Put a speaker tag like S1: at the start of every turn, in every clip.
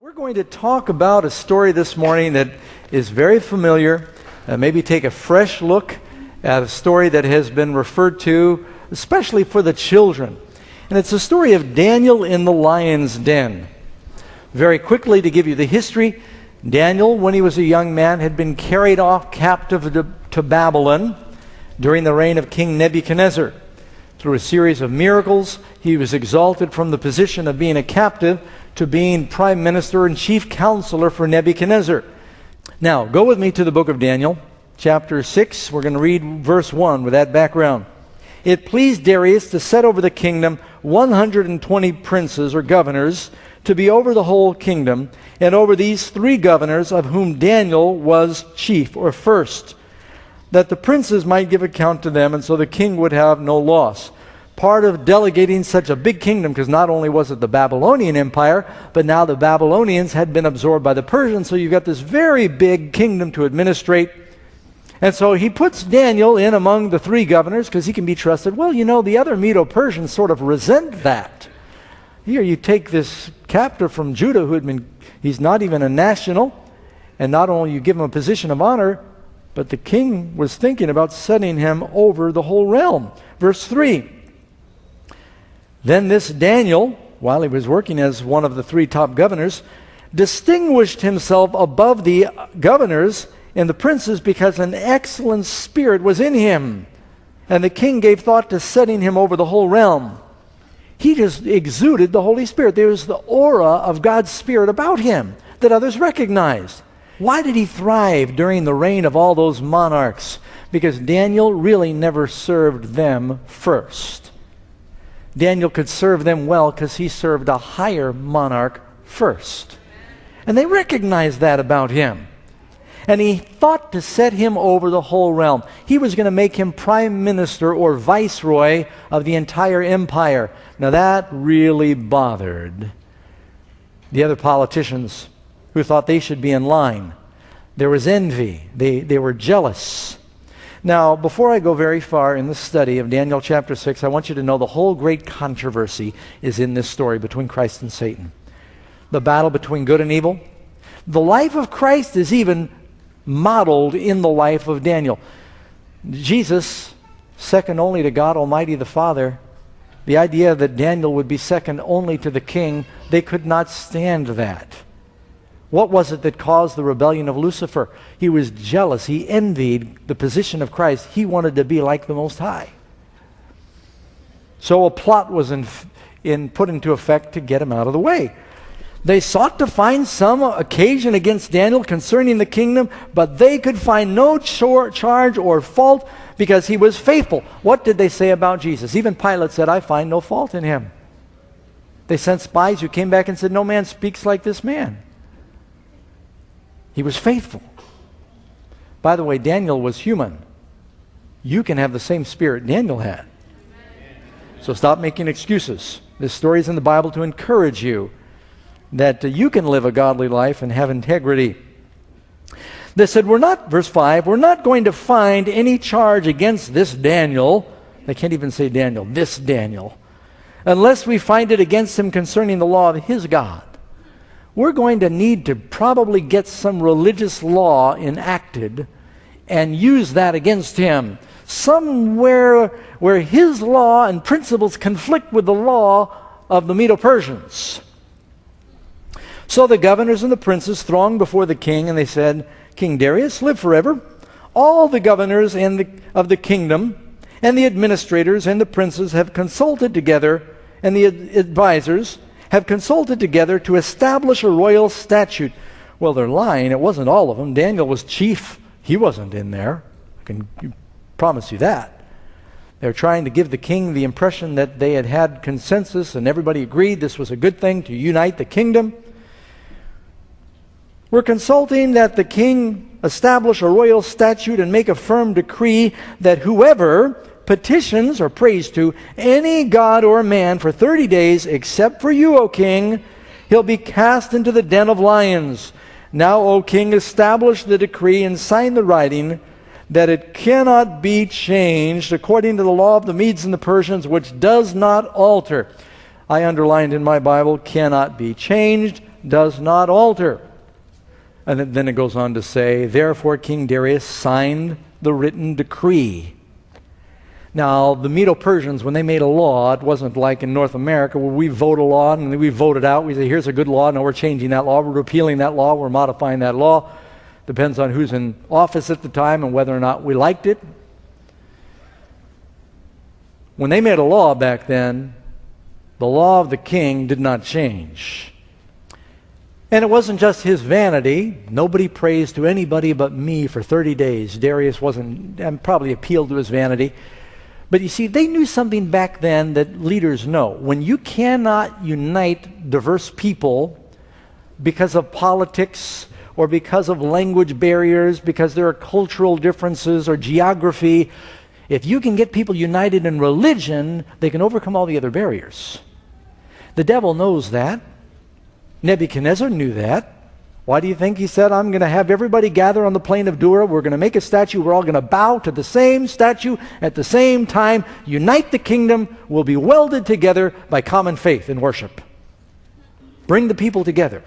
S1: We're going to talk about a story this morning that is very familiar, maybe take a fresh look at a story that has been referred to, especially for the children. And it's the story of Daniel in the lion's den. Very quickly, to give you the history, Daniel, when he was a young man, had been carried off captive to Babylon during the reign of King Nebuchadnezzar. Through a series of miracles, he was exalted from the position of being a captive to being prime minister and chief counselor for Nebuchadnezzar. Now, go with me to the book of Daniel, chapter 6. We're going to read verse 1 with that background. It pleased Darius to set over the kingdom 120 princes or governors to be over the whole kingdom, and over these 3 governors, of whom Daniel was chief or first, that the princes might give account to them, and so the king would have no loss. Part of delegating such a big kingdom, because not only was it the Babylonian Empire, but now the Babylonians had been absorbed by the Persians, so you've got this very big kingdom to administrate. And so he puts Daniel in among the 3 governors, because he can be trusted. Well, you know, the other Medo-Persians sort of resent that. Here you take this captive from Judah he's not even a national, and not only you give him a position of honor, but the king was thinking about setting him over the whole realm. Verse 3. Then this Daniel, while he was working as one of the 3 top governors, distinguished himself above the governors and the princes because an excellent spirit was in him. And the king gave thought to setting him over the whole realm. He just exuded the Holy Spirit. There was the aura of God's Spirit about him that others recognized. Why did he thrive during the reign of all those monarchs? Because Daniel really never served them first. Daniel could serve them well because he served a higher monarch first. And they recognized that about him. And he thought to set him over the whole realm. He was going to make him prime minister or viceroy of the entire empire. Now that really bothered the other politicians who thought they should be in line. There was envy. They were jealous. Now, before I go very far in the study of Daniel chapter 6, I want you to know the whole great controversy is in this story between Christ and Satan. The battle between good and evil. The life of Christ is even modeled in the life of Daniel. Jesus, second only to God Almighty the Father, the idea that Daniel would be second only to the king, they could not stand that. What was it that caused the rebellion of Lucifer? He was jealous. He envied the position of Christ. He wanted to be like the Most High. So a plot was put into effect to get him out of the way. They sought to find some occasion against Daniel concerning the kingdom, but they could find no charge or fault because he was faithful. What did they say about Jesus? Even Pilate said, I find no fault in him. They sent spies who came back and said, no man speaks like this man. He was faithful. By the way, Daniel was human. You can have the same spirit Daniel had. So stop making excuses. This story is in the Bible to encourage you that you can live a godly life and have integrity. They said, verse 5, we're not going to find any charge against this Daniel. They can't even say Daniel, this Daniel, unless we find it against him concerning the law of his God. We're going to need to probably get some religious law enacted and use that against him. Somewhere where his law and principles conflict with the law of the Medo-Persians. So the governors and the princes thronged before the king, and they said, King Darius, live forever. All the governors of the kingdom and the administrators and the princes have consulted together, and the advisors have consulted together to establish a royal statute. Well, they're lying. It wasn't all of them. Daniel was chief. He wasn't in there. I can promise you that. They're trying to give the king the impression that they had consensus and everybody agreed this was a good thing to unite the kingdom. We're consulting that the king establish a royal statute and make a firm decree that whoever petitions or prays to any god or man for 30 days, except for you, O king, he'll be cast into the den of lions. Now, O king, establish the decree and sign the writing that it cannot be changed according to the law of the Medes and the Persians, which does not alter. I underlined in my Bible, cannot be changed, does not alter. And then it goes on to say, therefore King Darius signed the written decree. Now, the Medo-Persians, when they made a law, it wasn't like in North America where we vote a law and we vote it out. We say, here's a good law. No, we're changing that law. We're repealing that law. We're modifying that law. Depends on who's in office at the time and whether or not we liked it. When they made a law back then, the law of the king did not change. And it wasn't just his vanity. Nobody prays to anybody but me for 30 days. Darius probably appealed to his vanity. But you see, they knew something back then that leaders know. When you cannot unite diverse people because of politics or because of language barriers, because there are cultural differences or geography, if you can get people united in religion, they can overcome all the other barriers. The devil knows that. Nebuchadnezzar knew that. Why do you think he said, I'm going to have everybody gather on the plain of Dura. We're going to make a statue. We're all going to bow to the same statue at the same time. Unite the kingdom. We'll be welded together by common faith and worship. Bring the people together.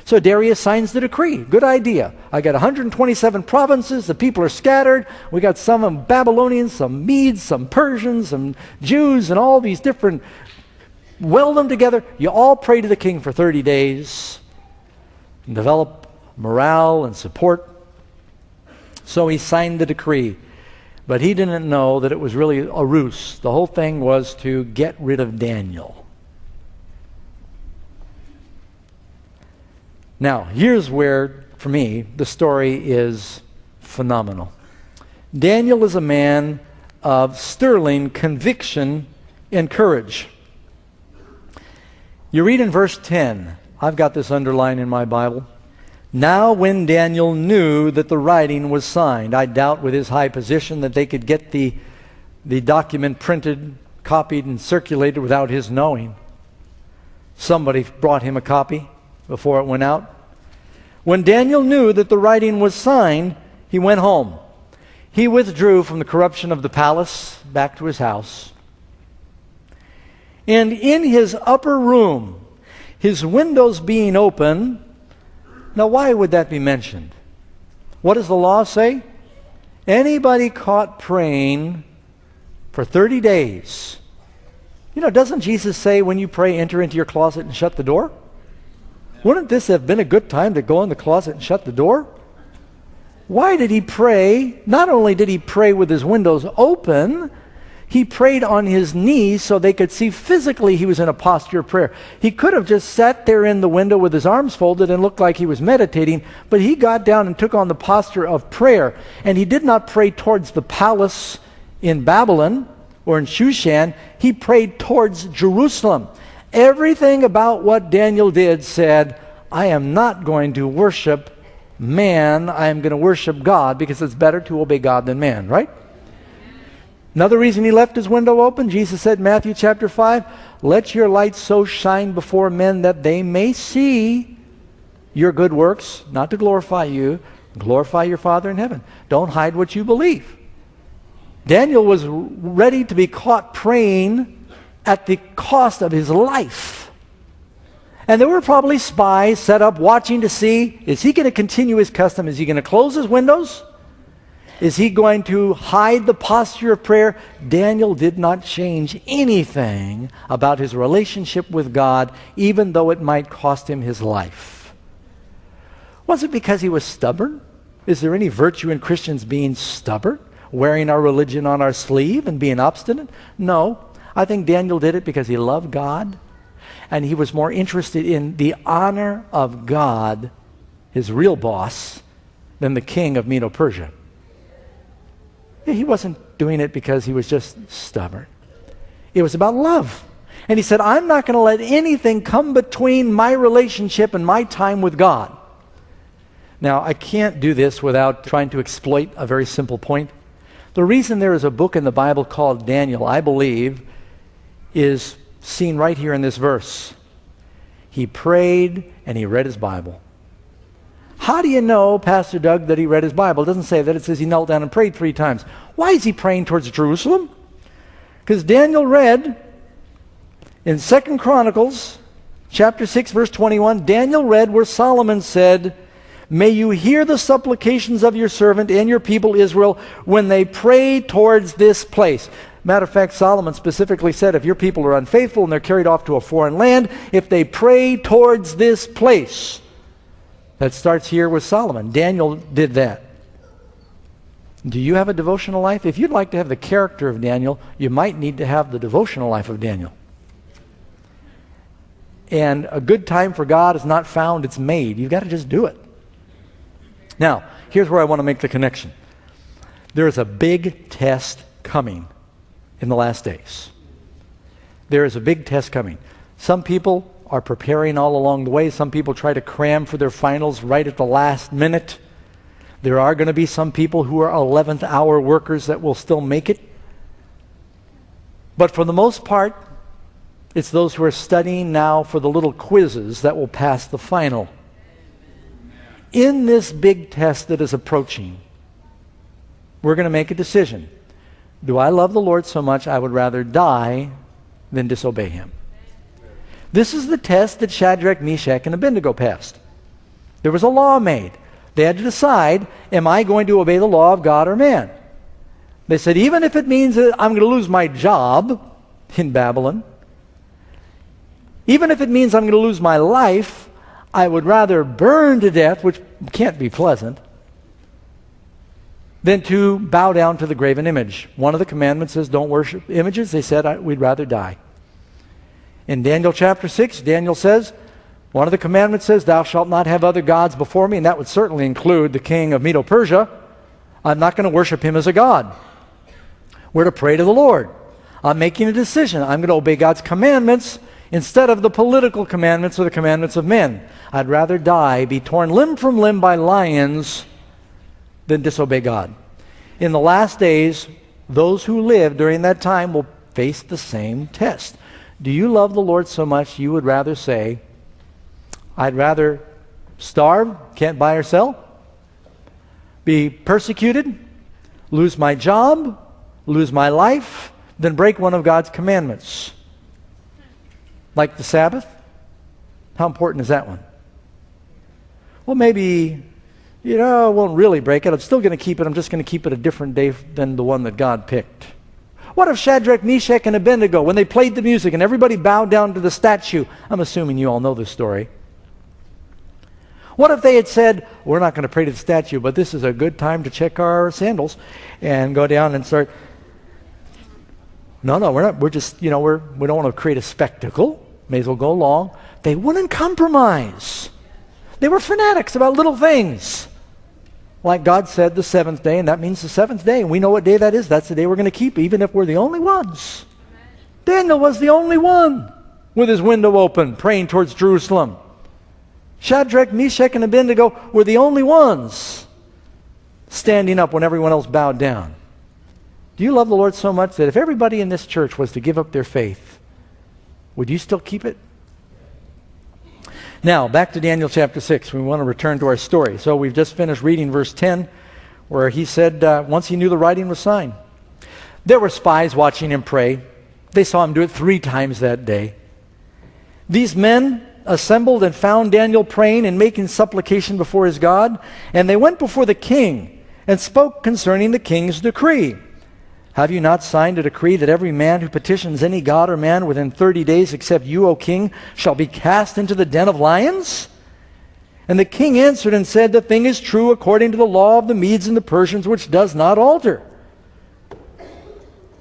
S1: So Darius signs the decree. Good idea. I got 127 provinces. The people are scattered. We got some Babylonians, some Medes, some Persians, some Jews, and all these different. Weld them together. You all pray to the king for 30 days. And develop morale and support. So he signed the decree. But he didn't know that it was really a ruse. The whole thing was to get rid of Daniel. Now, here's where, for me, the story is phenomenal. Daniel is a man of sterling conviction and courage. You read in verse 10, I've got this underlined in my Bible. Now when Daniel knew that the writing was signed, I doubt with his high position that they could get the document printed, copied, and circulated without his knowing. Somebody brought him a copy before it went out. When Daniel knew that the writing was signed, he went home. He withdrew from the corruption of the palace back to his house. And in his upper room, his windows being open. Now, why would that be mentioned? What does the law say? Anybody caught praying for 30 days. Doesn't Jesus say when you pray, enter into your closet and shut the door? Wouldn't this have been a good time to go in the closet and shut the door? Why did he pray? Not only did he pray with his windows open, he prayed on his knees so they could see physically he was in a posture of prayer. He could have just sat there in the window with his arms folded and looked like he was meditating, but he got down and took on the posture of prayer. And he did not pray towards the palace in Babylon or in Shushan. He prayed towards Jerusalem. Everything about what Daniel did said, I am not going to worship man, I am going to worship God, because it's better to obey God than man, right? Another reason he left his window open, Jesus said in Matthew chapter 5, let your light so shine before men that they may see your good works, not to glorify you, glorify your Father in heaven. Don't hide what you believe. Daniel was ready to be caught praying at the cost of his life. And there were probably spies set up watching to see, is he going to continue his custom? Is he going to close his windows? Is he going to hide the posture of prayer? Daniel did not change anything about his relationship with God, even though it might cost him his life. Was it because he was stubborn? Is there any virtue in Christians being stubborn, wearing our religion on our sleeve and being obstinate? No. I think Daniel did it because he loved God, and he was more interested in the honor of God, his real boss, than the king of Medo-Persia. He wasn't doing it because he was just stubborn. It was about love. And he said, I'm not going to let anything come between my relationship and my time with God. Now, I can't do this without trying to exploit a very simple point. The reason there is a book in the Bible called Daniel, I believe, is seen right here in this verse. He prayed and he read his Bible. How do you know, Pastor Doug, that he read his Bible? It doesn't say that. It says he knelt down and prayed 3 times. Why is he praying towards Jerusalem? Because Daniel read in 2 Chronicles chapter 6, verse 21, Daniel read where Solomon said, "May you hear the supplications of your servant and your people Israel when they pray towards this place." Matter of fact, Solomon specifically said, if your people are unfaithful and they're carried off to a foreign land, if they pray towards this place. That starts here with Solomon. Daniel did that. Do you have a devotional life? If you'd like to have the character of Daniel, you might need to have the devotional life of Daniel. And a good time for God is not found, it's made. You've got to just do it. Now, here's where I want to make the connection. There is a big test coming in the last days. There is a big test coming. Some people are preparing all along the way. Some people try to cram for their finals right at the last minute. There are going to be some people who are 11th hour workers that will still make it. But for the most part, it's those who are studying now for the little quizzes that will pass the final. In this big test that is approaching, we're going to make a decision. Do I love the Lord so much I would rather die than disobey Him? This is the test that Shadrach, Meshach, and Abednego passed. There was a law made. They had to decide, am I going to obey the law of God or man? They said, even if it means that I'm going to lose my job in Babylon, even if it means I'm going to lose my life, I would rather burn to death, which can't be pleasant, than to bow down to the graven image. One of the commandments says don't worship images. They said we'd rather die. In Daniel chapter 6, Daniel says, one of the commandments says, thou shalt not have other gods before me, and that would certainly include the king of Medo-Persia. I'm not going to worship him as a god. We're to pray to the Lord. I'm making a decision. I'm going to obey God's commandments instead of the political commandments or the commandments of men. I'd rather die, be torn limb from limb by lions, than disobey God. In the last days, those who live during that time will face the same test. Do you love the Lord so much you would rather say, I'd rather starve, can't buy or sell, be persecuted, lose my job, lose my life, than break one of God's commandments? Like the Sabbath? How important is that one? Well, maybe, I won't really break it. I'm still going to keep it. I'm just going to keep it a different day than the one that God picked. What if Shadrach, Meshach, and Abednego, when they played the music and everybody bowed down to the statue? I'm assuming you all know this story. What if they had said, we're not going to pray to the statue, but this is a good time to check our sandals and go down and start. No, we're not. We're just, we don't want to create a spectacle. May as well go along. They wouldn't compromise. They were fanatics about little things. Like God said, the seventh day, and that means the seventh day. And we know what day that is. That's the day we're going to keep, even if we're the only ones. Daniel was the only one with his window open, praying towards Jerusalem. Shadrach, Meshach, and Abednego were the only ones standing up when everyone else bowed down. Do you love the Lord so much that if everybody in this church was to give up their faith, would you still keep it? Now, back to Daniel chapter 6. We want to return to our story. So we've just finished reading verse 10, where he said, once he knew the writing was signed. There were spies watching him pray. They saw him do it 3 times that day. These men assembled and found Daniel praying and making supplication before his God, and they went before the king and spoke concerning the king's decree. Have you not signed a decree that every man who petitions any god or man within 30 days except you, O king, shall be cast into the den of lions? And the king answered and said, the thing is true according to the law of the Medes and the Persians, which does not alter.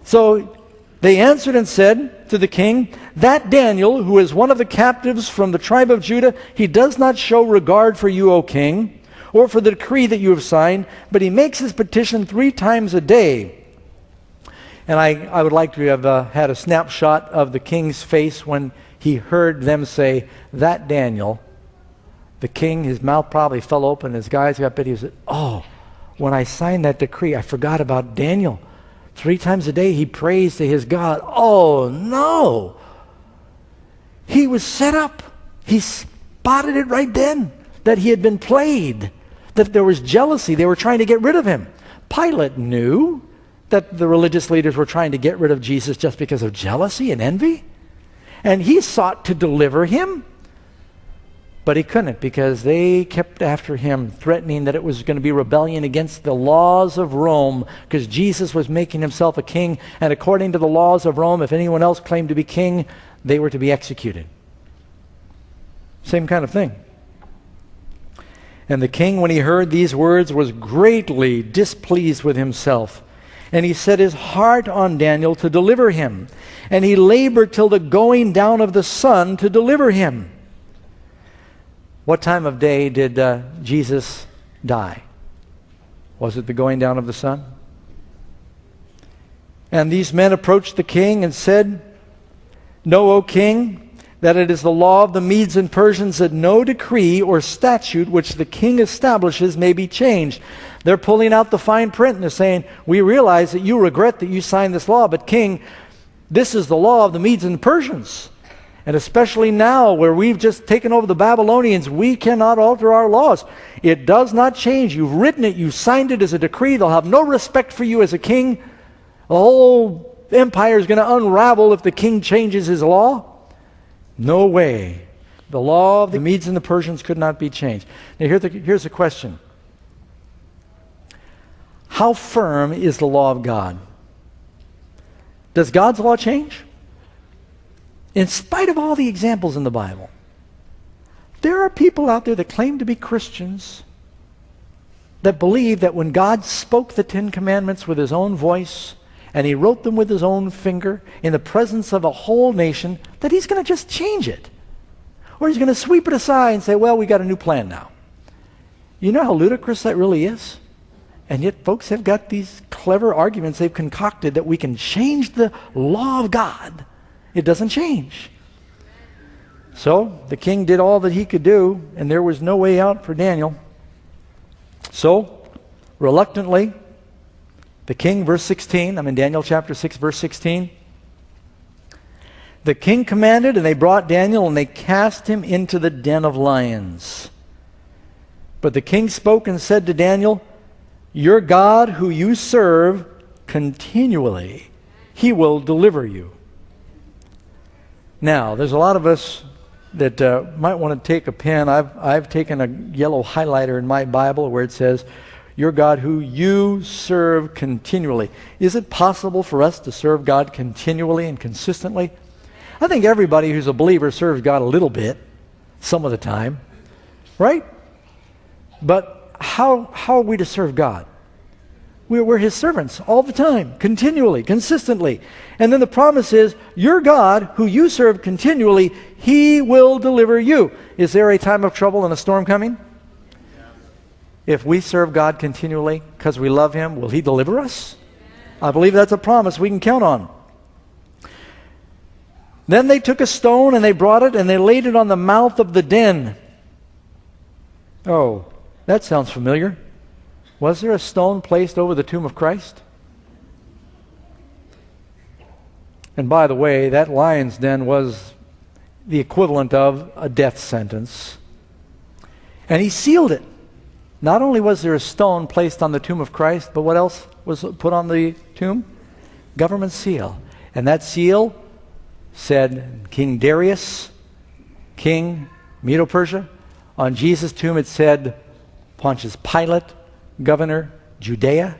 S1: So they answered and said to the king, that Daniel, who is one of the captives from the tribe of Judah, he does not show regard for you, O king, or for the decree that you have signed, but he makes his petition 3 times a day. And I would like to have had a snapshot of the king's face when he heard them say, that Daniel. The king, his mouth probably fell open, his eyes got big. He said, oh, when I signed that decree, I forgot about Daniel. 3 times a day he prays to his God. Oh, no. He was set up. He spotted it right then, that he had been played, that there was jealousy. They were trying to get rid of him. Pilate knew that the religious leaders were trying to get rid of Jesus just because of jealousy and envy. And he sought to deliver him. But he couldn't, because they kept after him, threatening that it was going to be rebellion against the laws of Rome, because Jesus was making himself a king, and according to the laws of Rome, if anyone else claimed to be king, they were to be executed. Same kind of thing. And the king, when he heard these words, was greatly displeased with himself. And he set his heart on Daniel to deliver him. And he labored till the going down of the sun to deliver him. What time of day did Jesus die? Was it the going down of the sun? And these men approached the king and said, "Know, O king, that it is the law of the Medes and Persians that no decree or statute which the king establishes may be changed." They're pulling out the fine print and they're saying, "We realize that you regret that you signed this law, but king, this is the law of the Medes and Persians. And especially now where we've just taken over the Babylonians, we cannot alter our laws. It does not change. You've written it. You signed it as a decree. They'll have no respect for you as a king. The whole empire is going to unravel if the king changes his law. No way. The law of the Medes and the Persians could not be changed." Now here's the question. How firm is the law of God? Does God's law change? In spite of all the examples in the Bible, there are people out there that claim to be Christians that believe that when God spoke the Ten Commandments with his own voice and he wrote them with his own finger in the presence of a whole nation, that he's going to just change it. Or he's going to sweep it aside and say, "Well, we got a new plan now." You know how ludicrous that really is? And yet folks have got these clever arguments they've concocted that we can change the law of God. It doesn't change. So the king did all that he could do, and there was no way out for Daniel. So, reluctantly, the king, verse 16, I'm in Daniel chapter 6, verse 16. The king commanded, and they brought Daniel, and they cast him into the den of lions. But the king spoke and said to Daniel, "Your God, who you serve continually, he will deliver you." Now, there's a lot of us that might want to take a pen. I've taken a yellow highlighter in my Bible where it says, "Your God who you serve continually." Is it possible for us to serve God continually and consistently? I think everybody who's a believer serves God a little bit, some of the time, right? But how are we to serve God? We're his servants all the time, continually, consistently. And then the promise is, your God, who you serve continually, he will deliver you. Is there a time of trouble and a storm coming? If we serve God continually because we love him, will he deliver us? I believe that's a promise we can count on. Then they took a stone and they brought it and they laid it on the mouth of the den. Oh, that sounds familiar. Was there a stone placed over the tomb of Christ? And by the way, that lion's den was the equivalent of a death sentence. And he sealed it. Not only was there a stone placed on the tomb of Christ, but what else was put on the tomb? Government seal. And that seal said King Darius, King Medo-Persia. On Jesus' tomb it said Pontius Pilate, Governor Judea.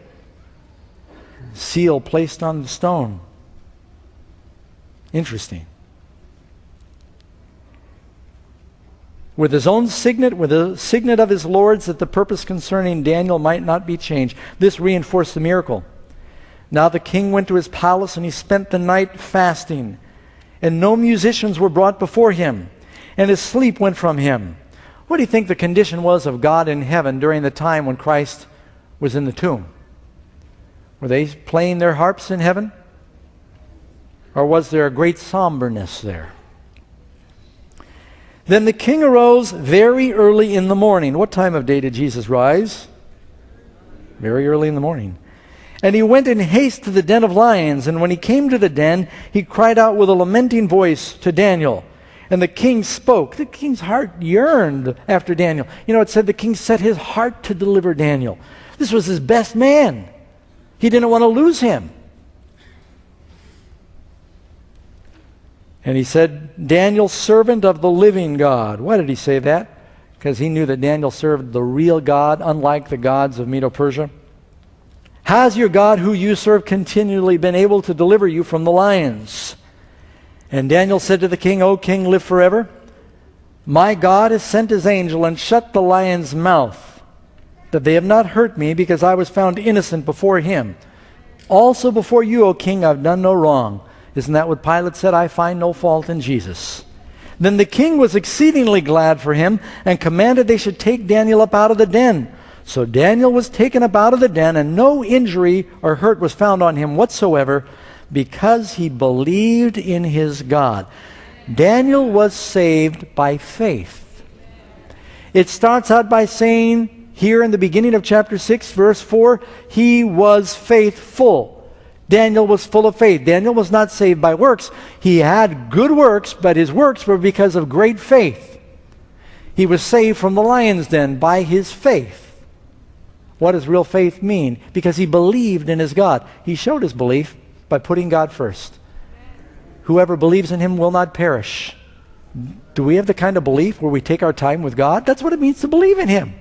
S1: Seal placed on the stone. Interesting. With his own signet, with the signet of his lords, that the purpose concerning Daniel might not be changed. This reinforced the miracle. Now the king went to his palace and he spent the night fasting. And no musicians were brought before him. And his sleep went from him. What do you think the condition was of God in heaven during the time when Christ was in the tomb? Were they playing their harps in heaven? Or was there a great somberness there? Then the king arose very early in the morning. What time of day did Jesus rise? Very early in the morning. And he went in haste to the den of lions. And when he came to the den, he cried out with a lamenting voice to Daniel. And the king spoke. The king's heart yearned after Daniel. You know, it said the king set his heart to deliver Daniel. This was his best man. He didn't want to lose him. And he said, Daniel, servant of the living God. Why did he say that? because he knew that Daniel served the real God, unlike the gods of Medo-Persia. Has your God who you serve continually been able to deliver you from the lions? And Daniel said to the king, O king, live forever. My God has sent his angel and shut the lion's mouth, that they have not hurt me, because I was found innocent before him. Also before you, O king, I've done no wrong. Isn't that what Pilate said? I find no fault in Jesus. Then the king was exceedingly glad for him, and commanded they should take Daniel up out of the den. So Daniel was taken up out of the den, and no injury or hurt was found on him whatsoever, because he believed in his God. Daniel was saved by faith. It starts out by saying here in the beginning of chapter 6, verse 4, he was faithful. Daniel was full of faith. Daniel was not saved by works. He had good works, but his works were because of great faith. He was saved from the lion's den by his faith. What does real faith mean? Because he believed in his God. He showed his belief by putting God first. Whoever believes in him will not perish. Do we have the kind of belief where we take our time with God? That's what it means to believe in him.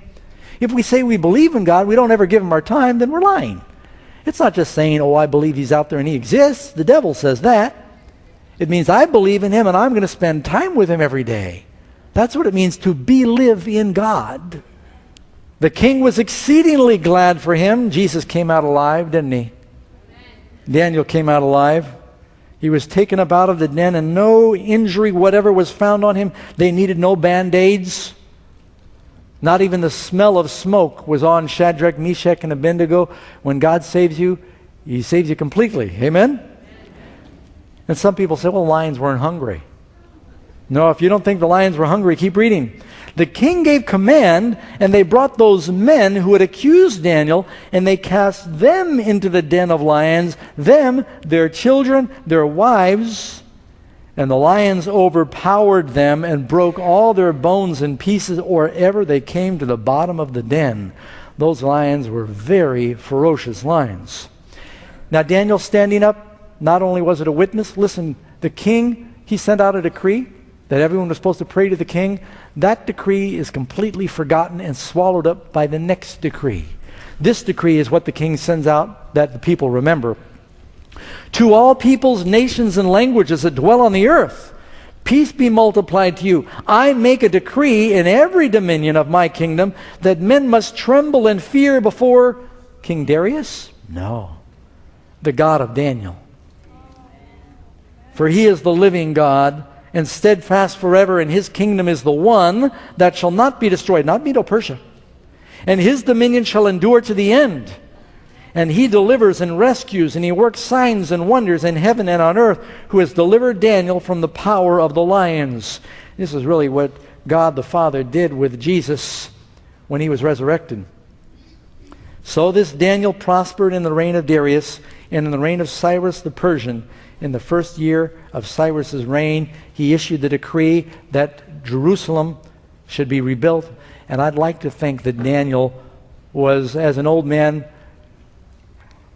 S1: If we say we believe in God, we don't ever give him our time, then we're lying. It's not just saying, oh, I believe he's out there and he exists. The devil says that. It means I believe in him and I'm going to spend time with him every day. That's what it means to live in God. The king was exceedingly glad for him. Jesus came out alive, didn't he? Daniel came out alive. He was taken up out of the den, and no injury whatever was found on him. They needed no band-aids. Not even the smell of smoke was on Shadrach, Meshach, and Abednego. When God saves you, he saves you completely. Amen? And some people say, well, lions weren't hungry. No, if you don't think the lions were hungry, keep reading. The king gave command, and they brought those men who had accused Daniel, and they cast them into the den of lions, them, their children, their wives. And the lions overpowered them and broke all their bones in pieces or ever they came to the bottom of the den. Those lions were very ferocious lions. Now Daniel standing up, not only was it a witness, listen, the king, he sent out a decree that everyone was supposed to pray to the king. That decree is completely forgotten and swallowed up by the next decree. This decree is what the king sends out that the people remember. To all peoples, nations, and languages that dwell on the earth, peace be multiplied to you. I make a decree in every dominion of my kingdom that men must tremble and fear before King Darius? No, the God of Daniel. For he is the living God, and steadfast forever, and his kingdom is the one that shall not be destroyed, not Medo-Persia. And his dominion shall endure to the end. And he delivers and rescues, and he works signs and wonders in heaven and on earth, who has delivered Daniel from the power of the lions. This is really what God the Father did with Jesus when he was resurrected. So this Daniel prospered in the reign of Darius, and in the reign of Cyrus the Persian. In the first year of Cyrus's reign, he issued the decree that Jerusalem should be rebuilt. And I'd like to think that Daniel was, as an old man,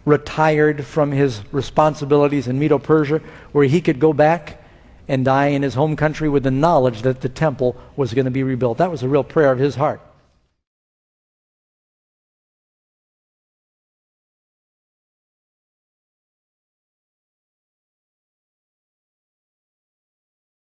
S1: retired from his responsibilities in Medo-Persia, where he could go back and die in his home country with the knowledge that the temple was going to be rebuilt. That was a real prayer of his heart.